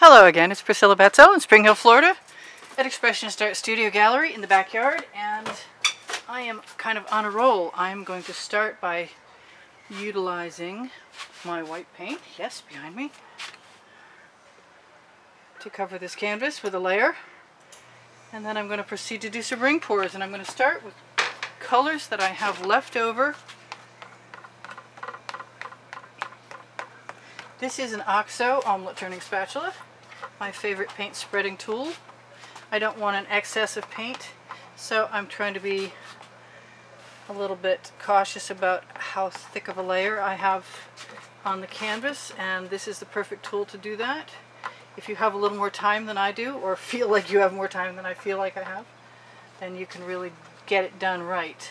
Hello again, it's Priscilla Betzel in Spring Hill, Florida at Expressionist Art Studio Gallery in the backyard, and I am kind of on a roll. I'm going to start by utilizing my white paint, yes, behind me, to cover this canvas with a layer, and then I'm going to proceed to do some ring pours, and I'm going to start with colors that I have left over. This is an OXO omelet turning spatula, my favorite paint spreading tool. I don't want an excess of paint, so I'm trying to be a little bit cautious about how thick of a layer I have on the canvas, and this is the perfect tool to do that. If you have a little more time than I do, or feel like you have more time than I feel like I have, then you can really get it done right.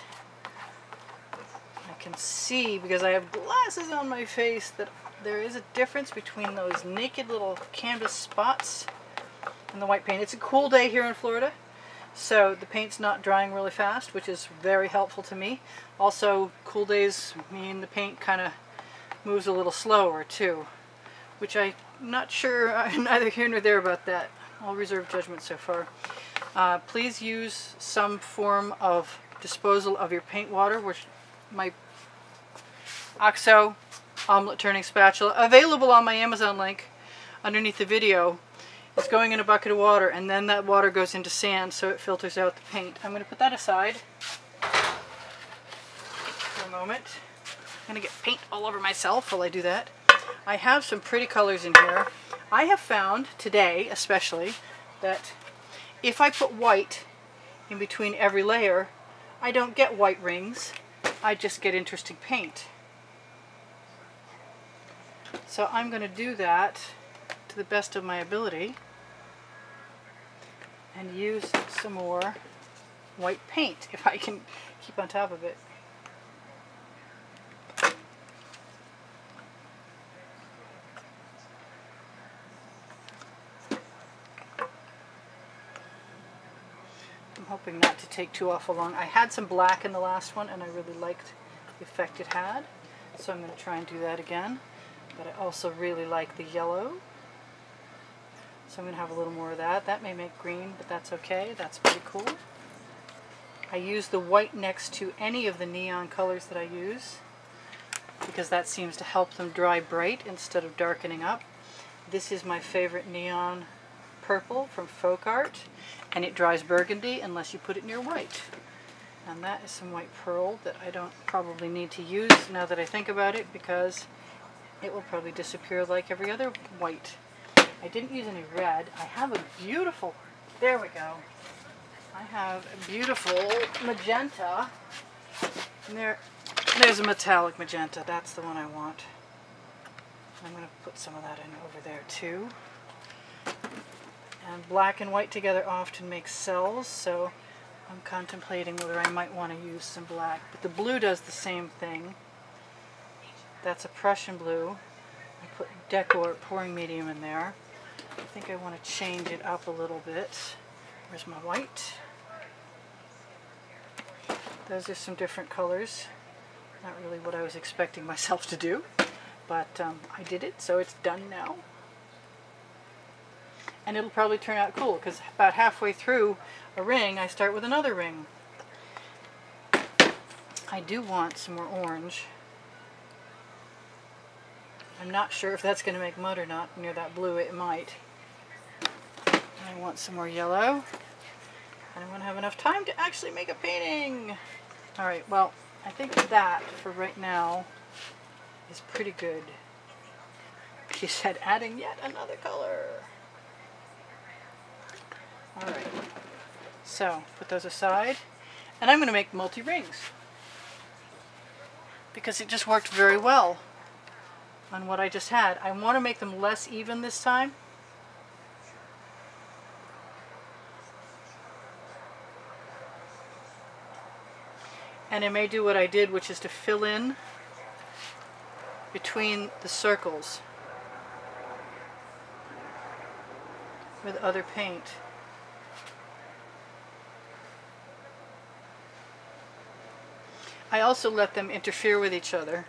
I can see, because I have glasses on my face, that there is a difference between those naked little canvas spots and the white paint. It's a cool day here in Florida, so the paint's not drying really fast, which is very helpful to me. Also, cool days mean the paint kind of moves a little slower too, which I'm not sure, neither here nor there about that. I'll reserve judgment so far. Please use some form of disposal of your paint water, which my OXO omelet turning spatula, available on my Amazon link underneath the video, is going in a bucket of water, and then that water goes into sand so it filters out the paint. I'm going to put that aside for a moment. I'm going to get paint all over myself while I do that. I have some pretty colors in here. I have found today especially that if I put white in between every layer, I don't get white rings, I just get interesting paint. So I'm going to do that to the best of my ability and use some more white paint if I can keep on top of it. I'm hoping not to take too awful long. I had some black in the last one and I really liked the effect it had, so I'm going to try and do that again. But I also really like the yellow, so I'm going to have a little more of that. That may make green, but that's okay. That's pretty cool. I use the white next to any of the neon colors that I use, because that seems to help them dry bright instead of darkening up. This is my favorite neon purple from Folk Art, and it dries burgundy unless you put it near white. And that is some white pearl that I don't probably need to use now that I think about it, because it will probably disappear like every other white. I didn't use any red. I have a beautiful, there we go. I have a beautiful magenta. And there's a metallic magenta. That's the one I want. I'm going to put some of that in over there too. And black and white together often make cells, so I'm contemplating whether I might want to use some black. But the blue does the same thing. That's a Prussian blue. I put Decor pouring medium in there. I think I want to change it up a little bit. Where's my white? Those are some different colors. Not really what I was expecting myself to do, but I did it, so it's done now. And it'll probably turn out cool, because about halfway through a ring, I start with another ring. I do want some more orange. I'm not sure if that's going to make mud or not. Near that blue, it might. I want some more yellow. And I want to have enough time to actually make a painting. Alright, well, I think that, for right now, is pretty good. She said, adding yet another color. Alright, so, put those aside. And I'm going to make multi-rings, because it just worked very well on what I just had. I want to make them less even this time. And I may do what I did, which is to fill in between the circles with other paint. I also let them interfere with each other.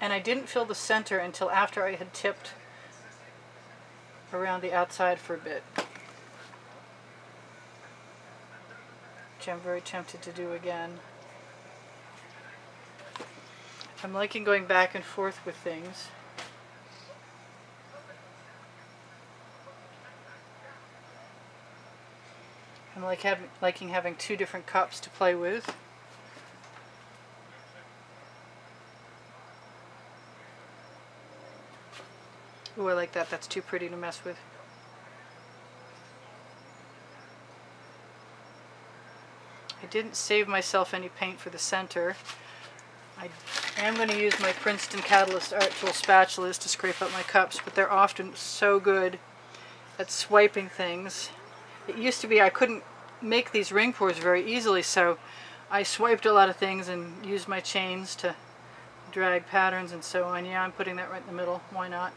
And I didn't fill the center until after I had tipped around the outside for a bit, which I'm very tempted to do again. I'm liking going back and forth with things. I'm liking having two different cups to play with. Ooh, I like that. That's too pretty to mess with. I didn't save myself any paint for the center. I am going to use my Princeton Catalyst Art Tool spatulas to scrape up my cups, but they're often so good at swiping things. It used to be I couldn't make these ring pours very easily, so I swiped a lot of things and used my chains to drag patterns and so on. Yeah, I'm putting that right in the middle. Why not?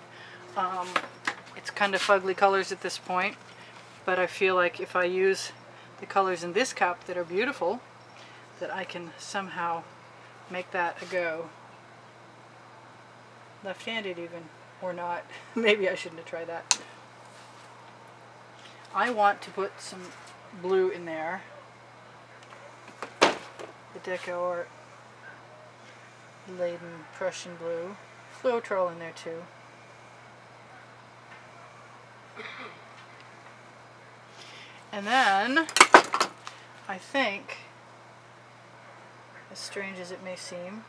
It's kind of fugly colors at this point, but I feel like if I use the colors in this cup that are beautiful, that I can somehow make that a go. Left-handed even, or not. Maybe I shouldn't have tried that. I want to put some blue in there. The Deco Art-11.22.18 Prussian blue. Floetrol in there too. And then, I think, as strange as it may seem,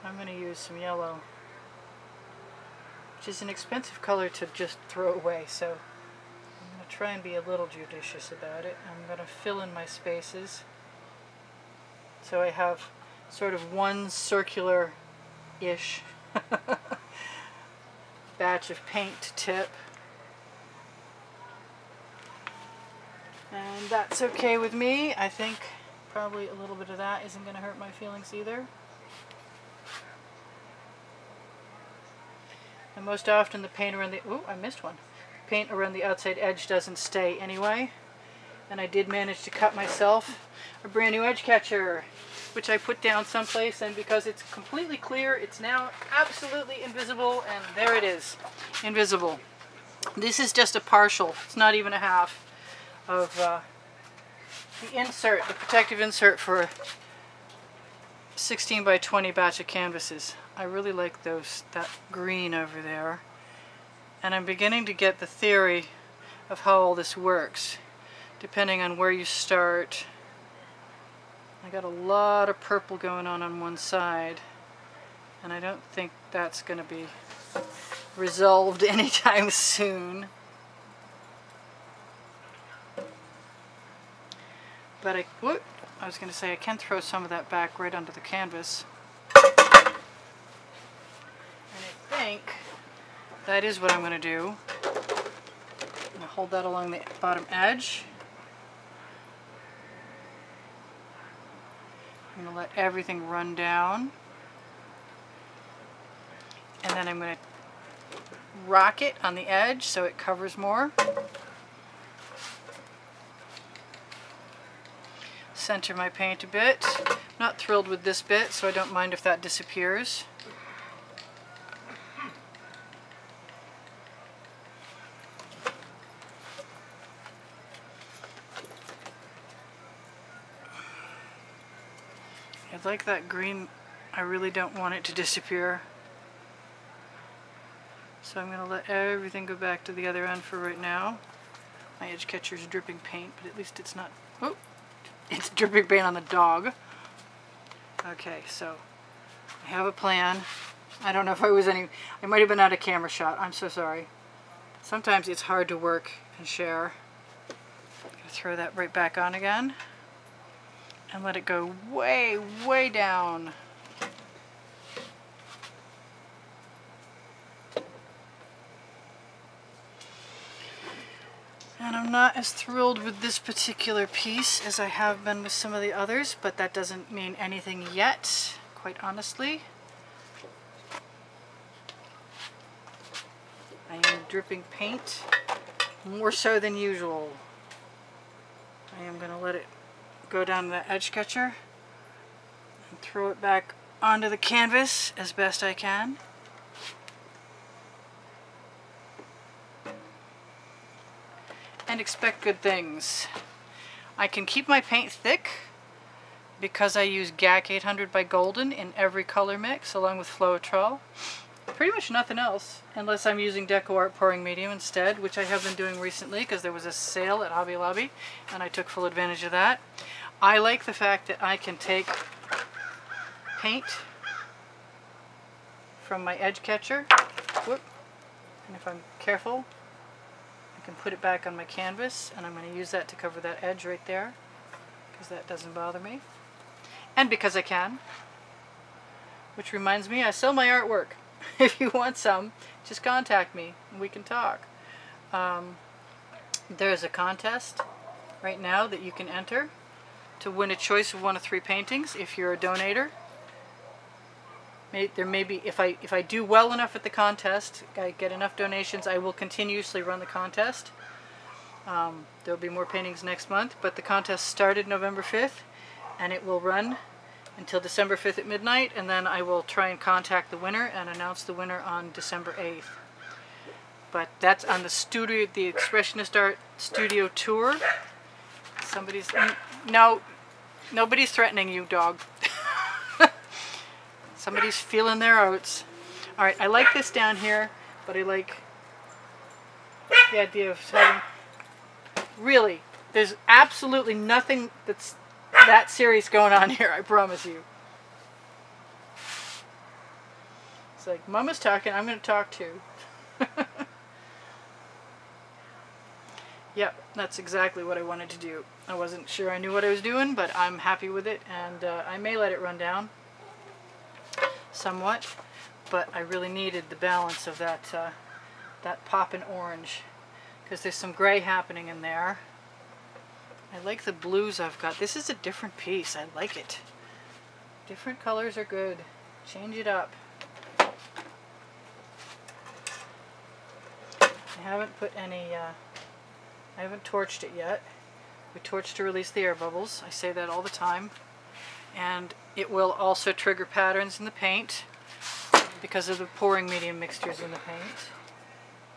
I'm going to use some yellow, which is an expensive color to just throw away, so I'm going to try and be a little judicious about it. I'm going to fill in my spaces so I have sort of one circular-ish batch of paint to tip. And that's okay with me. I think probably a little bit of that isn't going to hurt my feelings either. And most often the paint around the... Ooh, I missed one. Paint around the outside edge doesn't stay anyway. And I did manage to cut myself a brand new edge catcher, which I put down someplace, and because it's completely clear, it's now absolutely invisible, and there it is, invisible. This is just a partial, it's not even a half of the insert, the protective insert for a 16 by 20 batch of canvases. I really like that green over there, and I'm beginning to get the theory of how all this works, depending on where you start. I got a lot of purple going on one side, and I don't think that's going to be resolved anytime soon. But I was going to say I can throw some of that back right onto the canvas. And I think that is what I'm going to do. I'm going to hold that along the bottom edge. I'm going to let everything run down, and then I'm going to rock it on the edge so it covers more. Center my paint a bit. I'm not thrilled with this bit, so I don't mind if that disappears. I like that green. I really don't want it to disappear. So I'm going to let everything go back to the other end for right now. My edge catcher is dripping paint, but at least it's not... Oh! It's dripping paint on the dog. Okay, so I have a plan. I don't know if I was I might have been out of camera shot. I'm so sorry. Sometimes it's hard to work and share. I'm going to throw that right back on again. And let it go way, way down. And I'm not as thrilled with this particular piece as I have been with some of the others, but that doesn't mean anything yet, quite honestly. I am dripping paint more so than usual. I am going to let it go down the edge catcher and throw it back onto the canvas as best I can. And expect good things. I can keep my paint thick because I use GAC 800 by Golden in every color mix along with Floetrol. Pretty much nothing else, unless I'm using Deco Art pouring medium instead, which I have been doing recently because there was a sale at Hobby Lobby and I took full advantage of that. I like the fact that I can take paint from my edge catcher, whoop, and if I'm careful, I can put it back on my canvas, and I'm going to use that to cover that edge right there because that doesn't bother me. And because I can. Which reminds me, I sell my artwork. If you want some, just contact me and we can talk. There's a contest right now that you can enter to win a choice of one of 3 paintings if you're a donator. There may be, if I do well enough at the contest, I get enough donations, I will continuously run the contest. There'll be more paintings next month, but the contest started November 5th and it will run until December 5th at midnight, and then I will try and contact the winner and announce the winner on December 8th. But that's on the Expressionist Art Studio Tour. Somebody's... No, nobody's threatening you, dog. Somebody's feeling their oats. Alright, I like this down here, but I like the idea of having... Really, there's absolutely nothing that's that serious going on here, I promise you. It's like, Mama's talking, I'm going to talk too. Yep, that's exactly what I wanted to do. I wasn't sure I knew what I was doing, but I'm happy with it, and I may let it run down somewhat, but I really needed the balance of that, that pop in orange, because there's some gray happening in there. I like the blues I've got. This is a different piece. I like it. Different colors are good. Change it up. I haven't put any, I haven't torched it yet. We torch to release the air bubbles. I say that all the time. And it will also trigger patterns in the paint because of the pouring medium mixtures in the paint.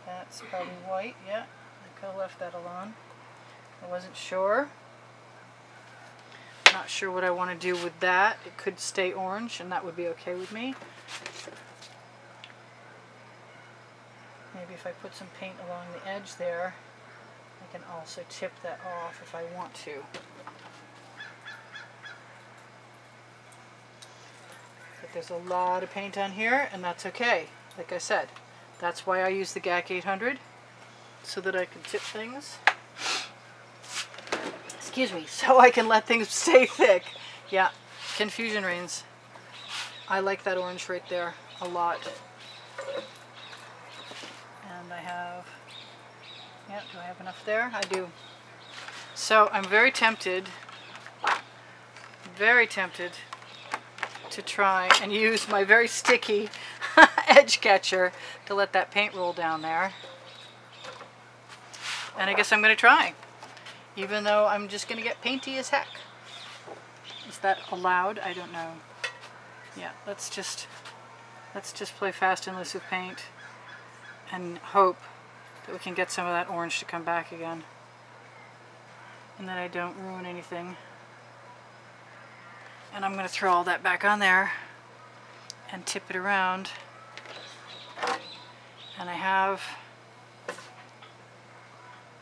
That's probably white. Yeah, I could have left that alone. I wasn't sure. Not sure what I want to do with that. It could stay orange and that would be okay with me. Maybe if I put some paint along the edge there, I can also tip that off if I want to. But there's a lot of paint on here and that's okay. Like I said, that's why I use the GAC 800, so that I can tip things. Excuse me, so I can let things stay thick. Yeah, confusion reigns. I like that orange right there a lot. And I have, yeah, do I have enough there? I do. So I'm very tempted to try and use my very sticky edge catcher to let that paint roll down there. And I guess I'm going to try. Even though I'm just going to get painty as heck. Is that allowed? I don't know. Yeah, let's just play fast and loose with paint and hope that we can get some of that orange to come back again. And that I don't ruin anything. And I'm going to throw all that back on there and tip it around. And I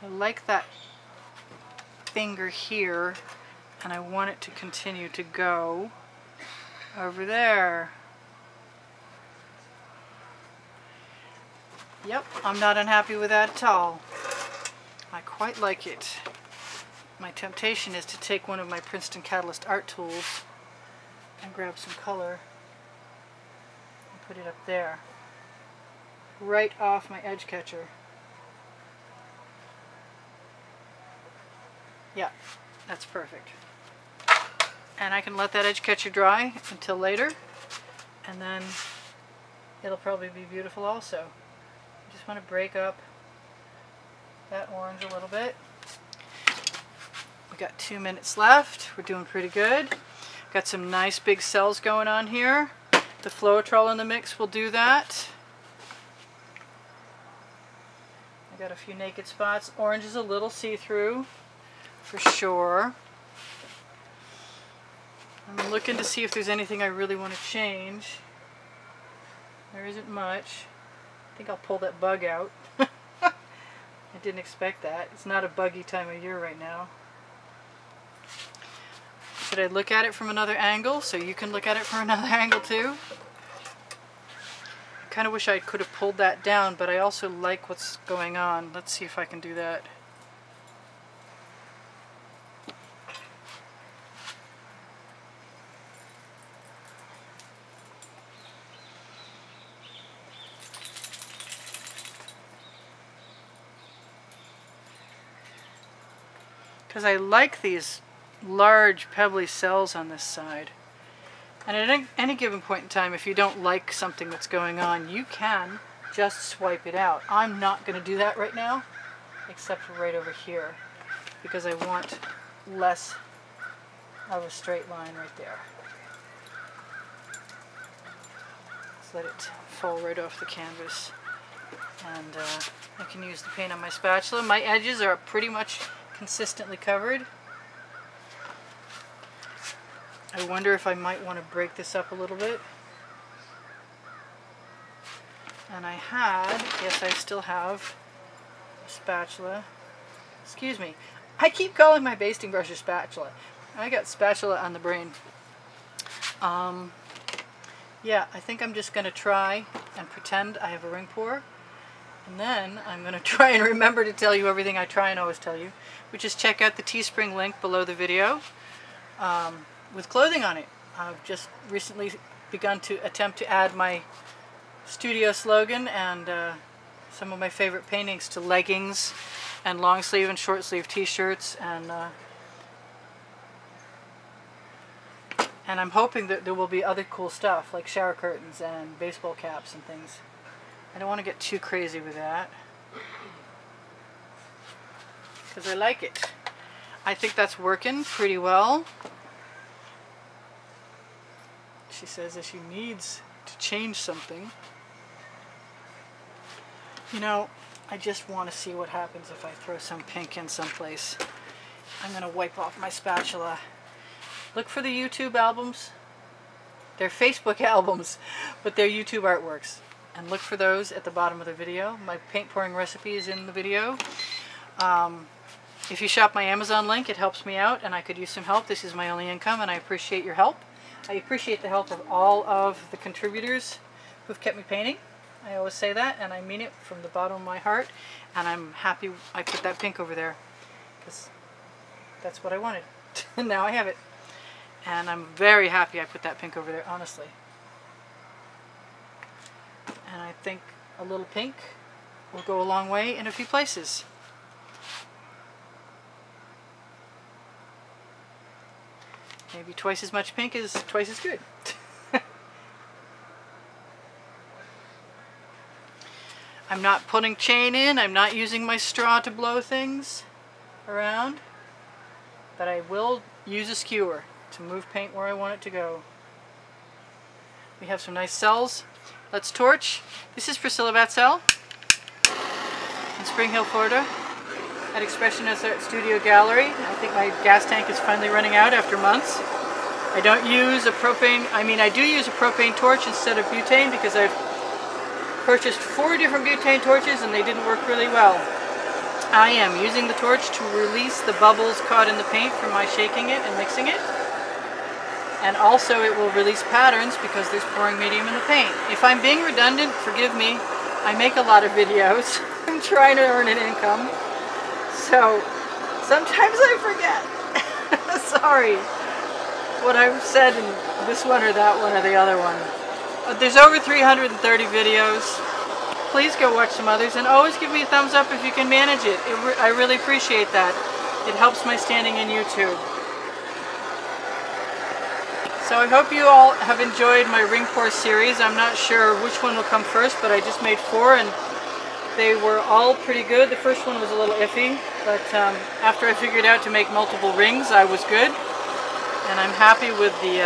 like that finger here, and I want it to continue to go over there. Yep, I'm not unhappy with that at all. I quite like it. My temptation is to take one of my Princeton Catalyst art tools and grab some color and put it up there, right off my edge catcher. Yeah, that's perfect. And I can let that edge catcher dry until later, and then it'll probably be beautiful also. I just want to break up that orange a little bit. We've got 2 minutes left. We're doing pretty good. Got some nice big cells going on here. The Floetrol in the mix will do that. I got a few naked spots. Orange is a little see-through for sure. I'm looking to see if there's anything I really want to change. There isn't much. I think I'll pull that bug out. I didn't expect that. It's not a buggy time of year right now. Should I look at it from another angle so you can look at it from another angle too? I kind of wish I could have pulled that down, but I also like what's going on. Let's see if I can do that. Because I like these large pebbly cells on this side. And at any given point in time, if you don't like something that's going on, you can just swipe it out. I'm not going to do that right now, except for right over here, because I want less of a straight line right there. Just let it fall right off the canvas. And I can use the paint on my spatula. My edges are pretty much consistently covered. I wonder if I might want to break this up a little bit. And I had, yes I still have, a spatula. Excuse me, I keep calling my basting brush a spatula. I got spatula on the brain. Yeah, I think I'm just going to try and pretend I have a ring pour. And then I'm going to try and remember to tell you everything I try and always tell you, which is check out the Teespring link below the video with clothing on it. I've just recently begun to attempt to add my studio slogan and some of my favorite paintings to leggings and long sleeve and short sleeve t-shirts, and I'm hoping that there will be other cool stuff like shower curtains and baseball caps and things. I don't want to get too crazy with that because I like it. I think that's working pretty well. She says that she needs to change something. You know, I just want to see what happens if I throw some pink in someplace. I'm going to wipe off my spatula. Look for the YouTube albums. They're Facebook albums, but they're YouTube artworks. And look for those at the bottom of the video. My paint pouring recipe is in the video. If you shop my Amazon link, it helps me out, and I could use some help. This is my only income, and I appreciate your help. I appreciate the help of all of the contributors who've kept me painting. I always say that, and I mean it from the bottom of my heart. And I'm happy I put that pink over there, because that's what I wanted. And now I have it. And I'm very happy I put that pink over there, honestly. And I think a little pink will go a long way in a few places. Maybe twice as much pink is twice as good. I'm not putting chain in, I'm not using my straw to blow things around, but I will use a skewer to move paint where I want it to go. We have some nice cells. Let's torch. This is Priscilla Batzel in Spring Hill, Florida at Expressionist Art Studio Gallery. I think my gas tank is finally running out after months. I don't use a propane, I do use a propane torch instead of butane because I've purchased 4 different butane torches and they didn't work really well. I am using the torch to release the bubbles caught in the paint from my shaking it and mixing it. And also it will release patterns because there's pouring medium in the paint. If I'm being redundant, forgive me. I make a lot of videos. I'm trying to earn an income. So sometimes I forget. Sorry what I've said in this one or that one or the other one. But there's over 330 videos. Please go watch some others and always give me a thumbs up if you can manage it. I really appreciate that. It helps my standing in YouTube. So I hope you all have enjoyed my ring pour series. I'm not sure which one will come first, but I just made 4 and they were all pretty good. The first one was a little iffy, but after I figured out to make multiple rings, I was good. And I'm happy with the